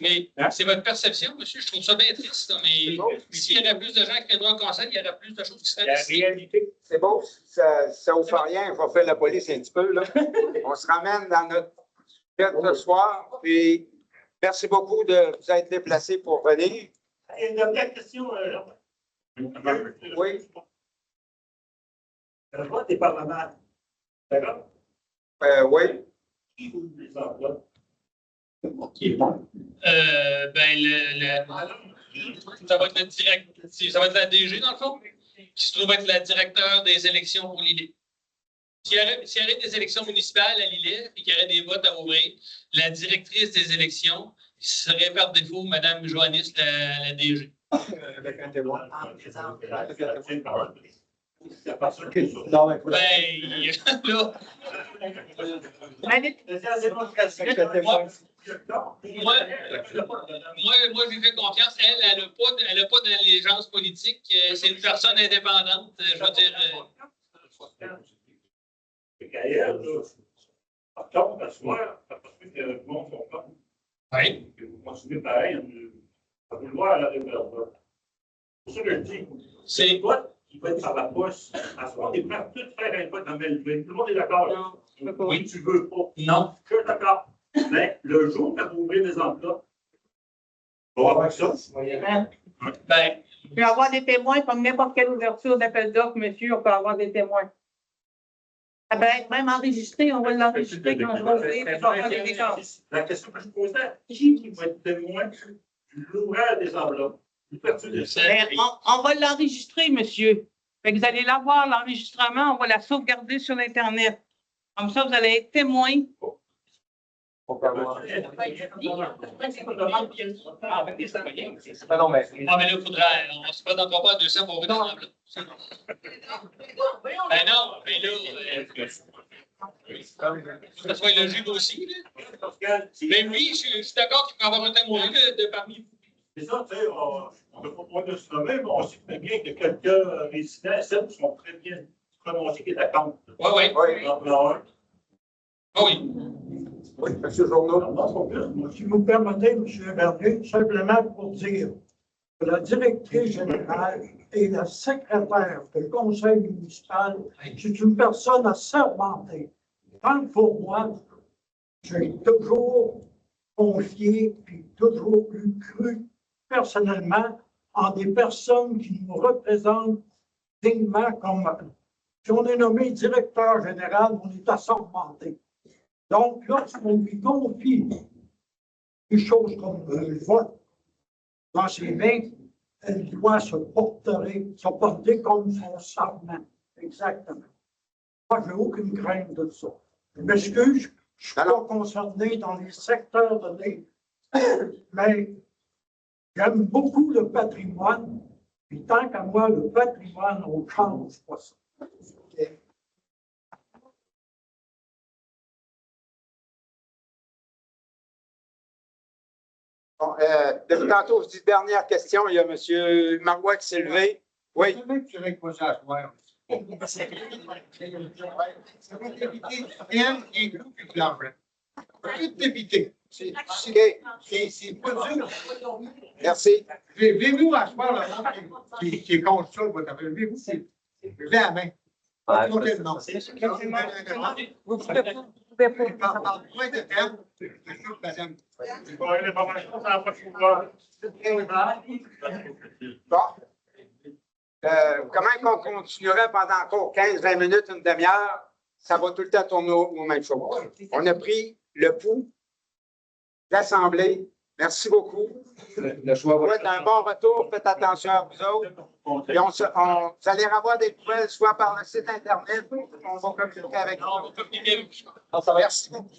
mais c'est votre perception, monsieur. Je trouve ça bien triste, mais s'il y aurait plus de gens qui viendraient au conseil, il y aurait plus de choses qui seraient décidées. La réalité. C'est beau, ça ne fait rien, il faut faire la police un petit peu, là. On se ramène dans notre fête ce soir, puis merci beaucoup de vous être déplacés pour venir. Il y a une dernière question, Oui. Le vote est parlementaire. D'accord? Oui. Ben, ça va être la DG, dans le fond, qui se trouve être la directeur des élections pour l'île. S'il y aurait des élections municipales à Lillet et qu'il y aurait des votes à ouvrir, la directrice des élections serait par défaut Mme Joannis, la DG. Avec un témoin. Non, mais là. Moi, j'ai fait confiance. Elle n'a pas d'allégeance politique. C'est une personne indépendante. Je veux dire. Ailleurs, par contre, à soir, parce que le monde comprend. Oui. Vous continuez pareil, à vouloir à la réserve. C'est ça que je dis. C'est quoi qui va être par la poste? À soir, on est prêt à tout faire un vote dans le Tout le monde est d'accord. Oui, tu veux pas. Non. Je suis d'accord. Mais le jour où tu as ouvert des emplois, On va voir ça. Ben, Il peut y avoir des témoins comme n'importe quelle ouverture d'appel d'offres, monsieur, on peut avoir des témoins. Ça peut être même enregistré, on va l'enregistrer quand on va ouvrir, puis on va avoir des dépenses. La question que je posais, qui va être témoin de l'ouvrage des enveloppes? Ben, on va l'enregistrer, monsieur. Fait que vous allez l'avoir, l'enregistrement, on va la sauvegarder sur l'Internet. Comme ça, vous allez être témoin. On peut avoir. Ah, mais là, il faudrait. On ne se présentera pas à 200 pour ouvrir des enveloppes. Ben non, mais là. Ça soit logique aussi, là. Mais oui, je suis d'accord qu'il faut avoir un témoin de parmi vous. C'est ça, tu sais, on ne peut pas de se nommer, mais on sait très bien que quelques résidents, celles sont très bien prononcés qui est d'attente. Oui. Oui. Oui, M. Journaux. Si vous me permettez, M. Bernier, simplement pour dire que la directrice générale et la secrétaire du conseil municipal, c'est une personne assermentée. Tant pour moi, j'ai toujours confié et toujours eu cru personnellement en des personnes qui nous représentent dignement comme si on est nommé directeur général, on est assermenté. Donc, lorsqu'on lui confie des choses comme le vote dans ses mains, elle doit se porter comme son serment. Exactement. Moi, je n'ai aucune crainte de ça. Je m'excuse, je ne suis pas concerné dans les secteurs donnés, mais j'aime beaucoup le patrimoine. Et tant qu'à moi, le patrimoine, on ne change pas ça. Bon, depuis tantôt, vous dites dernière question. Il y a M. Marois qui s'est levé. Oui. Ça va éviter rien qui est gros et de l'argent. Tout éviter. C'est pas dur. Merci. Levez-vous à soir, là, qui est contre ça, votre affaire. Levez-vous, c'est la main. Ouais, Vous pouvez pas. Point de terme. Bon. Comment qu'on continuerait pendant encore 15-20 minutes, une demi-heure? Ça va tout le temps tourner aux mêmes choses. On a pris le pouls de l'Assemblée. Merci beaucoup. Le choix va être un bon retour. Faites attention à vous autres. Et vous allez avoir des nouvelles, soit par le site Internet, on va communiquer avec vous. Merci beaucoup.